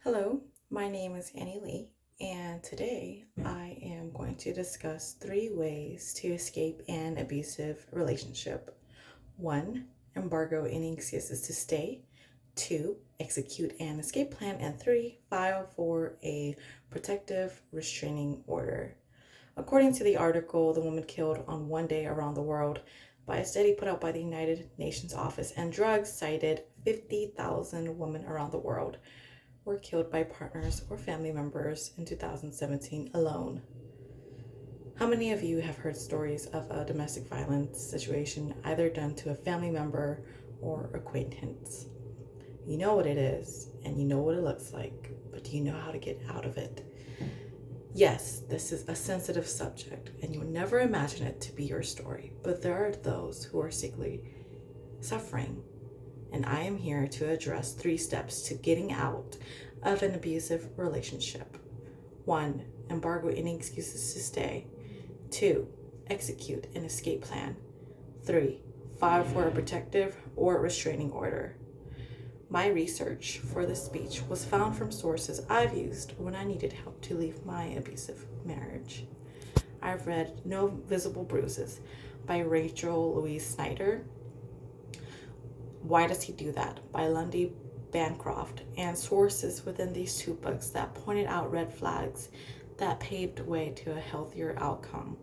Hello, my name is Annie Lee, and today I am going to discuss 3 ways to escape an abusive relationship. 1. Embargo any excuses to stay. 2. Execute an escape plan. And 3. File for a protective restraining order. According to the article, the woman killed on one day around the world by a study put out by the United Nations Office on Drugs cited 50,000 women around the world were killed by partners or family members in 2017 alone. How many of you have heard stories of a domestic violence situation either done to a family member or acquaintance? You know what it is and you know what it looks like, but do you know how to get out of it? Yes, this is a sensitive subject and you'll never imagine it to be your story, but there are those who are secretly suffering, and I am here to address 3 steps to getting out of an abusive relationship. 1. Embargo any excuses to stay. 2. Execute an escape plan. 3. File for a protective or restraining order. My research for this speech was found from sources I've used when I needed help to leave my abusive marriage. I've read No Visible Bruises by Rachel Louise Snyder, Why Does He Do That by Lundy Bancroft, and sources within these 2 books that pointed out red flags that paved the way to a healthier outcome,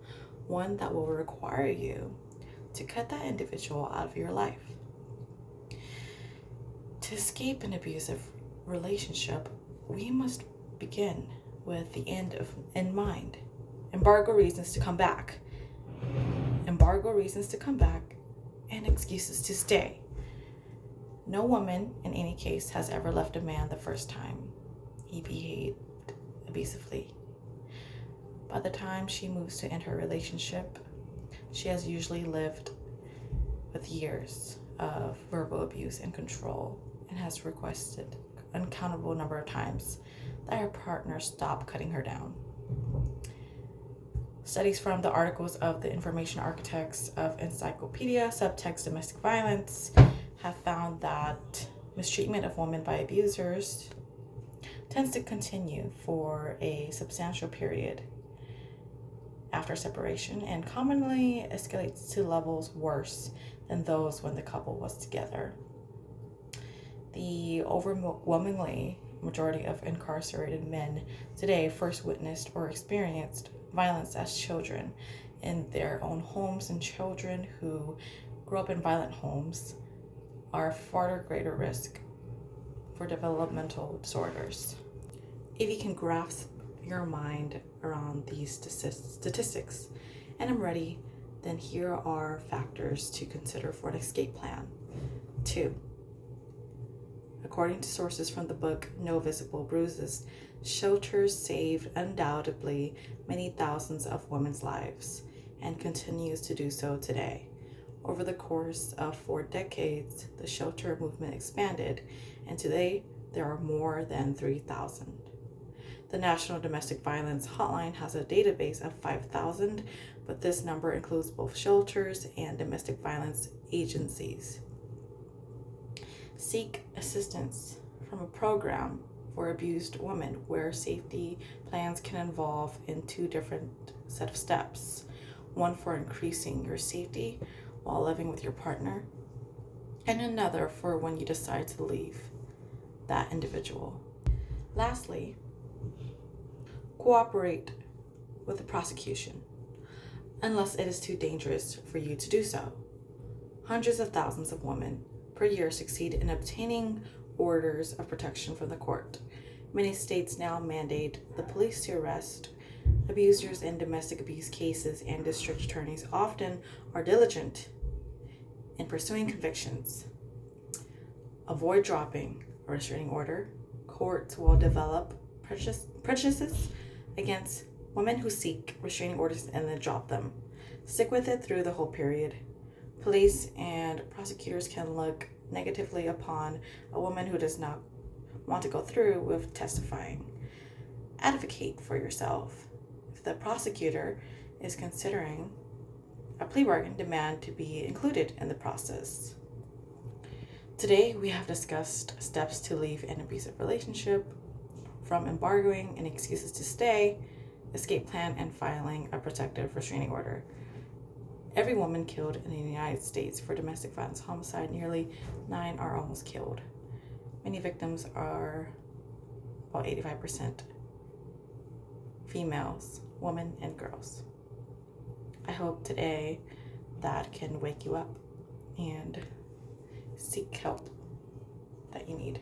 one that will require you to cut that individual out of your life. To escape an abusive relationship, we must begin with the end in mind. Embargo reasons to come back. Embargo reasons to come back and excuses to stay. No woman, in any case, has ever left a man the first time he behaved abusively. By the time she moves to end her relationship, she has usually lived with years of verbal abuse and control and has requested an uncountable number of times that her partner stop cutting her down. Studies from the articles of the Information Architects of Encyclopedia Subtext Domestic Violence have found that mistreatment of women by abusers tends to continue for a substantial period after separation and commonly escalates to levels worse than those when the couple was together. The overwhelmingly majority of incarcerated men today first witnessed or experienced violence as children in their own homes, and children who grow up in violent homes are far greater risk for developmental disorders. If you can grasp your mind around these statistics and I'm ready, then here are factors to consider for an escape plan. 2. According to sources from the book No Visible Bruises, shelters saved undoubtedly many thousands of women's lives and continues to do so today. Over the course of 4 decades, the shelter movement expanded, and today there are more than 3,000. The National Domestic Violence Hotline has a database of 5,000, but this number includes both shelters and domestic violence agencies. Seek assistance from a program for abused women where safety plans can involve in 2 different set of steps. One for increasing your safety while living with your partner, and another for when you decide to leave that individual. Lastly, cooperate with the prosecution unless it is too dangerous for you to do so. Hundreds of thousands of women per year succeed in obtaining orders of protection from the court. Many states now mandate the police to arrest abusers in domestic abuse cases, and district attorneys often are diligent in pursuing convictions. Avoid dropping a restraining order. Courts will develop prejudices against women who seek restraining orders and then drop them. Stick with it through the whole period. Police and prosecutors can look negatively upon a woman who does not want to go through with testifying. Advocate for yourself. If the prosecutor is considering a plea bargain, demand to be included in the process. Today, we have discussed steps to leave an abusive relationship, from embargoing and excuses to stay, escape plan, and filing a protective restraining order. Every woman killed in the United States for domestic violence homicide, nearly 9 are almost killed. Many victims are about 85% females, women, and girls. I hope today that can wake you up and seek help that you need.